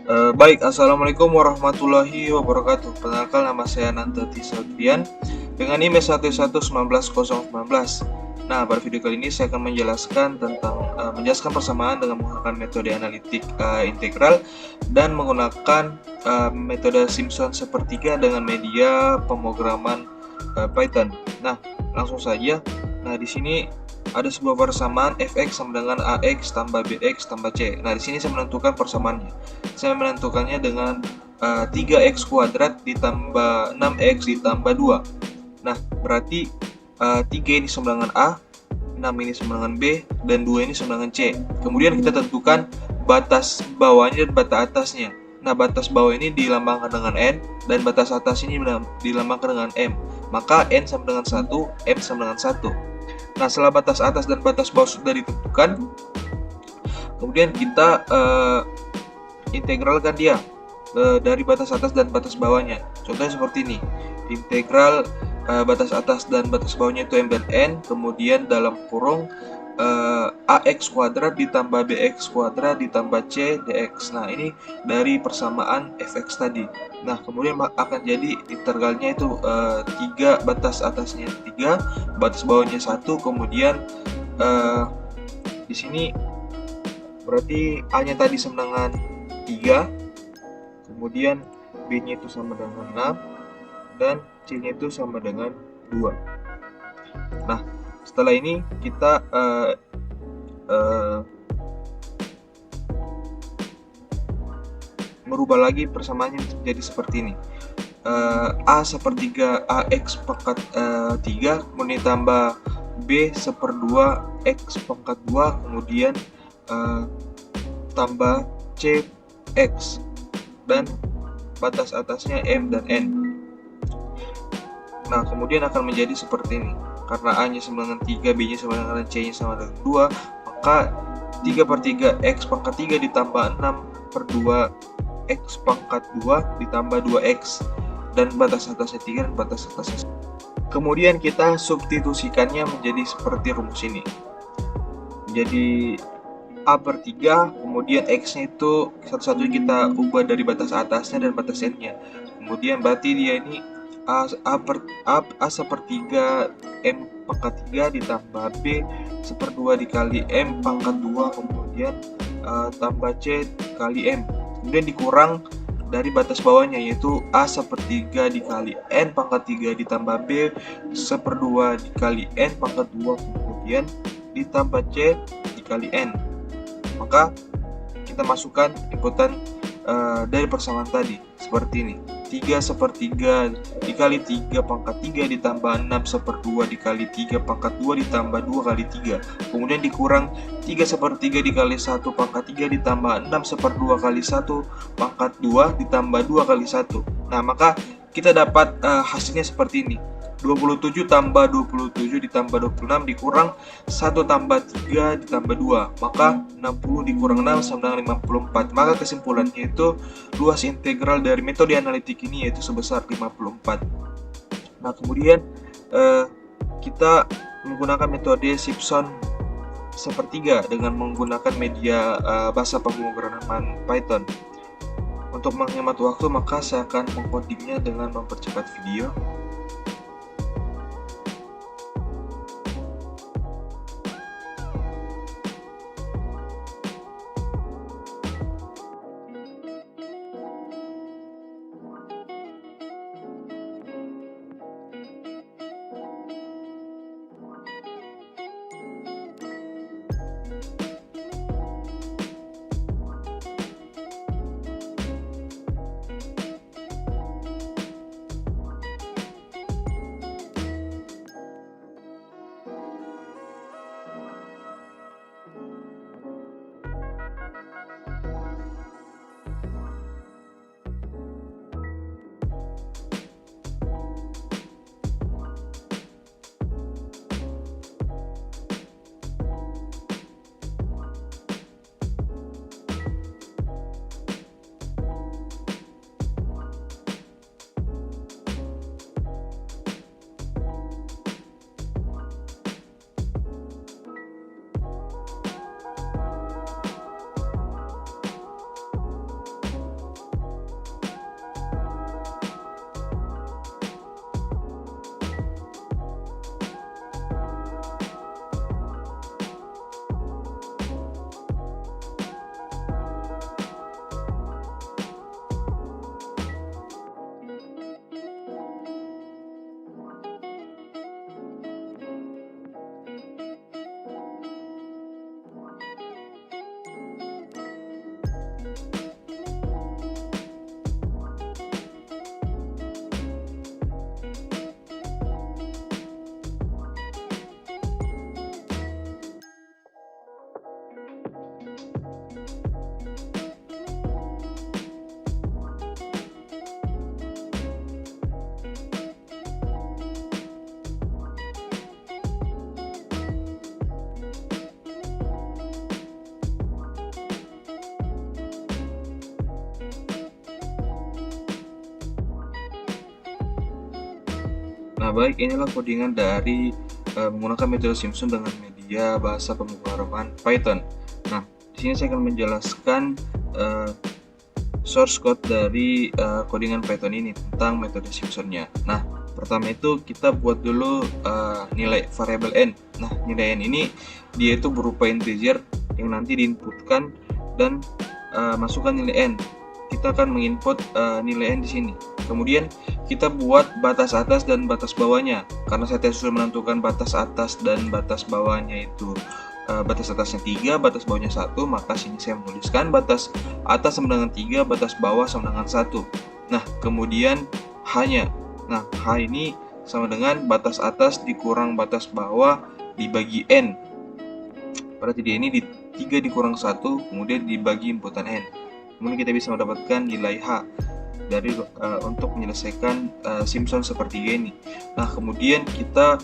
Baik, Assalamualaikum warahmatullahi wabarakatuh. Perkenalkan, nama saya Nanta Tisagrian dengan IMEI 11191019. Nah, pada video kali ini saya akan menjelaskan persamaan dengan menggunakan metode analitik integral dan menggunakan metode Simpson sepertiga dengan media pemrograman Python. Nah, langsung saja. Nah, di sini ada sebuah persamaan fx sama dengan ax tambah bx tambah c. Nah, di sini saya menentukan persamaannya. Saya menentukannya dengan 3x kuadrat ditambah 6x ditambah 2. Nah, berarti 3 ini sama dengan A, 6 ini sama dengan B, dan 2 ini sama dengan C. Kemudian kita tentukan batas bawahnya dan batas atasnya. Nah, batas bawah ini dilambangkan dengan N, dan batas atas ini dilambangkan dengan M. Maka N sama dengan 1, M sama dengan 1. Nah, setelah batas atas dan batas bawah sudah ditentukan, kemudian kita integralkan dia dari batas atas dan batas bawahnya. Contohnya seperti ini. Integral batas atas dan batas bawahnya itu M dan N, kemudian dalam kurung AX kuadrat ditambah BX kuadrat ditambah C DX. Nah, ini dari persamaan fx tadi. Nah, kemudian akan jadi integralnya itu 3, batas atasnya 3, batas bawahnya 1, kemudian di sini berarti A-nya tadi sama dengan 3, kemudian B-nya itu sama dengan 6, dan C-nya itu sama dengan 2. Nah, setelah ini kita merubah lagi persamaannya menjadi seperti ini. A sepertiga AX pangkat 3, kemudian tambah B seperdua X pangkat 2, kemudian tambah C X, dan batas atasnya M dan N. Nah, kemudian akan menjadi seperti ini. Karena A-nya sama dengan 3, B-nya sama dengan C-nya sama dengan 2, maka 3 per 3 X pangkat 3 ditambah 6 per 2 X pangkat 2 ditambah 2X, dan batas atasnya 3 dan batas atasnya 1. Kemudian kita substitusikannya menjadi seperti rumus ini. Jadi A per 3, kemudian X-nya itu satu-satu kita ubah dari batas atasnya dan batas N-nya. Kemudian berarti dia ini A sepertiga M pangkat 3 ditambah B seperdua dikali M pangkat 2, kemudian tambah C kali M. Kemudian dikurang dari batas bawahnya, yaitu A sepertiga dikali N pangkat 3 ditambah B seperdua dikali N pangkat 2, kemudian ditambah C dikali N. Maka kita masukkan inputan dari persamaan tadi seperti ini. 3 sepertiga dikali 3 pangkat 3 ditambah 6 seperdua dikali 3 pangkat 2 ditambah 2 kali 3, kemudian dikurang 3 sepertiga dikali 1 pangkat 3 ditambah 6 seperdua kali 1 pangkat 2 ditambah 2 kali 1. Nah, maka kita dapat hasilnya seperti ini. 27 tambah 27 ditambah 26 dikurang 1 tambah 3 ditambah 2, maka 60 dikurang 6 sama dengan 54. Maka kesimpulannya itu luas integral dari metode analitik ini yaitu sebesar 54. Nah, kemudian kita menggunakan metode Simpson sepertiga dengan menggunakan media bahasa pemrograman Python. Untuk menghemat waktu, maka saya akan mengcodingnya dengan mempercepat video. Nah, baik, inilah codingan dari menggunakan metode Simpson dengan media bahasa pemrograman Python. Nah, di sini saya akan menjelaskan source code dari codingan Python ini tentang metode Simpsonnya. Nah, pertama itu kita buat dulu nilai variabel n. Nah, nilai n ini dia itu berupa integer yang nanti diinputkan dan masukkan nilai n. Kita akan menginput nilai n di sini. Kemudian kita buat batas atas dan batas bawahnya. Karena saya sudah menentukan batas atas dan batas bawahnya itu batas atasnya 3, batas bawahnya 1, maka sini saya menuliskan batas atas sama dengan 3, batas bawah sama dengan 1. Nah, kemudian H-nya. Nah, H ini sama dengan batas atas dikurang batas bawah dibagi N. Berarti dia ini 3 dikurang 1, kemudian dibagi inputan N. Kemudian kita bisa mendapatkan nilai H dari untuk menyelesaikan Simpson sepertiga ini. Nah, kemudian kita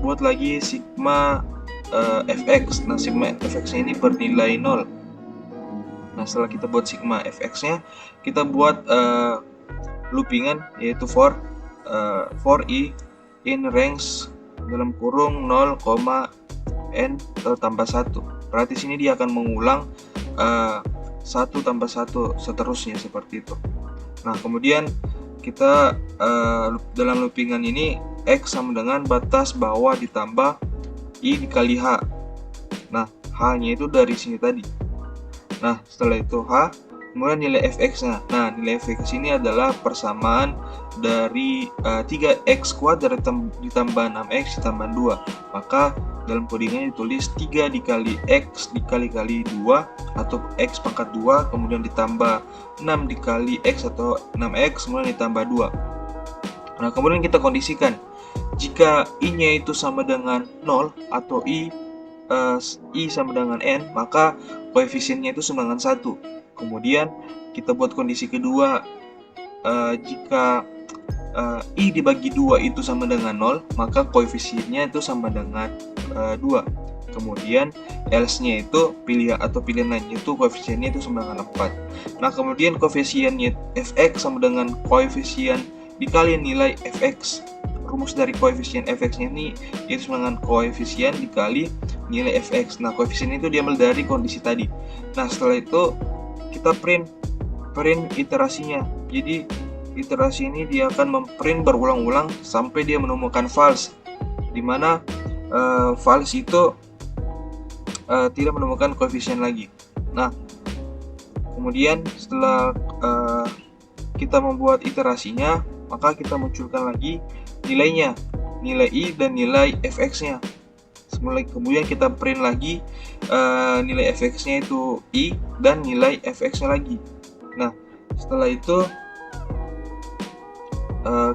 buat lagi sigma fx. Nah, sigma fx-nya ini bernilai 0. Nah, setelah kita buat sigma fx-nya, kita buat loopingan yaitu for i in range dalam kurung 0, n tambah 1. Berarti sini dia akan mengulang 1 tambah 1 seterusnya seperti itu. Nah, kemudian kita dalam loopingan ini x sama dengan batas bawah ditambah i dikali h. Nah, h-nya itu dari sini tadi. Nah, setelah itu h, kemudian nilai fx-nya. Nah, nilai fx ini adalah persamaan dari 3x kuadrat ditambah 6x ditambah 2. Maka dalam codingannya ditulis 3 dikali x dikali 2 atau x pangkat 2, kemudian ditambah 6 dikali x atau 6x, kemudian ditambah 2. Nah, kemudian kita kondisikan jika i-nya itu sama dengan 0 atau i sama dengan n, maka koefisiennya itu sama dengan 1. Kemudian kita buat kondisi kedua, jika i dibagi 2 itu sama dengan 0, maka koefisiennya itu sama dengan 2. Kemudian else-nya itu pilihan lainnya itu koefisiennya itu sama dengan 4. Nah, kemudian koefisiennya fx sama dengan koefisien dikali nilai fx. Rumus dari koefisien fx-nya ini itu sama dengan koefisien dikali nilai fx. Nah, koefisien itu diambil dari kondisi tadi. Nah, setelah itu kita print iterasinya. Jadi iterasi ini dia akan memprint berulang-ulang sampai dia menemukan false, dimana false itu tidak menemukan koefisien lagi. Nah, kemudian setelah kita membuat iterasinya, maka kita munculkan lagi nilainya, nilai i dan nilai fx-nya. Kemudian kita print lagi nilai fx-nya itu i dan nilai fx-nya lagi. Nah, setelah itu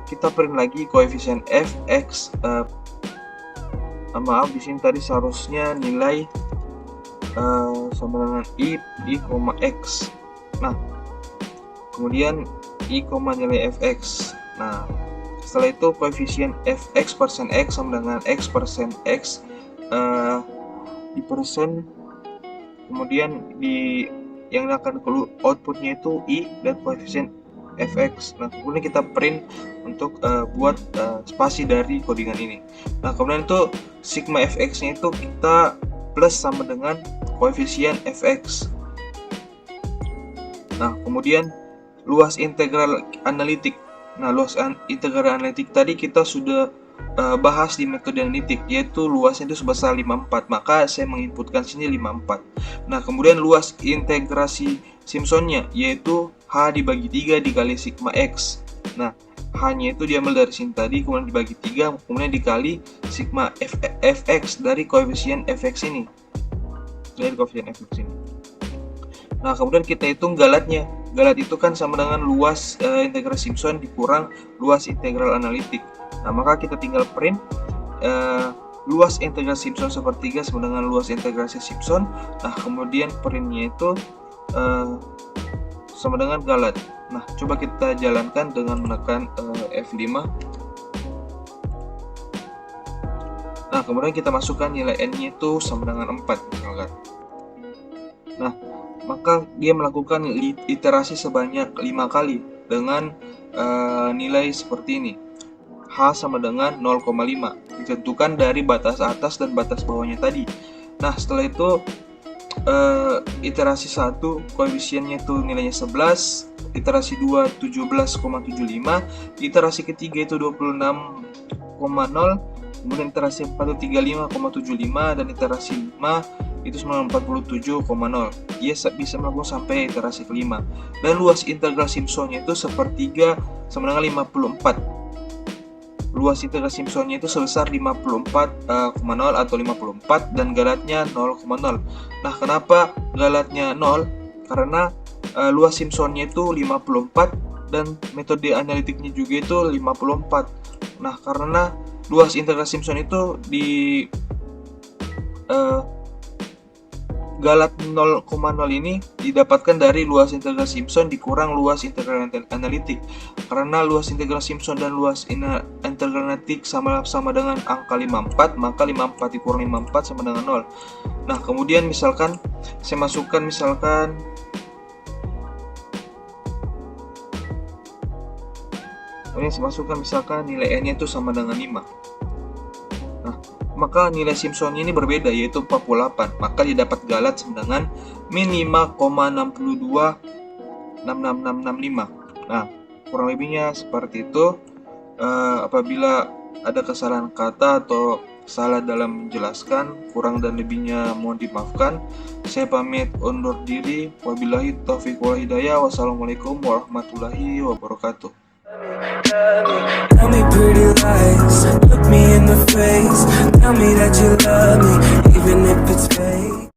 kita print lagi koefisien fx. Maaf, di sini tadi seharusnya nilai sama dengan i, x. Nah, kemudian i, nilai fx. Nah, setelah itu koefisien fx persen x sama dengan x persen x di persen, kemudian di yang akan keluar outputnya itu i dan koefisien fx. Nah, kemudian kita print untuk buat spasi dari codingan ini. Nah, kemudian itu sigma fx-nya itu kita plus sama dengan koefisien fx. Nah, kemudian luas integral analitik. Nah, luas integral analitik tadi kita sudah bahas di metode analitik, yaitu luasnya itu sebesar 54. Maka saya menginputkan sini 54. Nah, kemudian luas integrasi Simpsonnya yaitu H dibagi 3 dikali sigma X. Nah, H-nya itu diambil dari sini tadi, kemudian dibagi 3, kemudian dikali sigma fx dari koefisien fx ini. Dari koefisien fx ini. Nah, kemudian kita hitung galatnya. Galat itu kan sama dengan luas integral Simpson dikurang luas integral analitik. Nah, maka kita tinggal print luas integral Simpson sepertiga sama dengan luas integrasi Simpson. Nah, kemudian printnya itu sama dengan galat. Nah, coba kita jalankan dengan menekan F5. Nah, kemudian kita masukkan nilai n-nya itu sama dengan 4 misalkan. Nah, maka dia melakukan iterasi sebanyak 5 kali dengan nilai seperti ini. H sama dengan 0,5. Ditentukan dari batas atas dan batas bawahnya tadi. Nah, setelah itu iterasi 1 koefisiennya itu nilainya 11, iterasi 2 17,75, iterasi ketiga itu 26,0, kemudian iterasi 4 itu 35,75, dan iterasi 5 itu 47,0. Ia bisa melambung sampai iterasi kelima. Dan luas integral Simpsonnya itu sepertiga sama dengan 54. Luas integral Simpsonnya itu sebesar 54,0 atau 54, dan galatnya 0,0. Nah, kenapa galatnya 0? Karena luas Simpsonnya itu 54 dan metode analitiknya juga itu 54. Nah, karena luas integral Simpson itu di galat 0,0 ini didapatkan dari luas integral Simpson dikurang luas integral analitik. Karena luas integral Simpson dan luas integral analitik sama dengan angka 54, maka 54 dikurang 54 sama dengan 0. Nah, kemudian misalkan saya masukkan misalkan nilai n-nya itu sama dengan 5. Nah, maka nilai Simpsonnya ini berbeda, yaitu 48. Maka didapat galat sama dengan min 5,626665. Nah, kurang lebihnya seperti itu. Apabila ada kesalahan kata atau salah dalam menjelaskan, kurang dan lebihnya mohon dimaafkan. Saya pamit undur diri. Wabillahi taufiq wal hidayah. Wassalamualaikum warahmatullahi wabarakatuh. Tell me pretty lies, look me in the face, tell me that you love me, even if it's fake.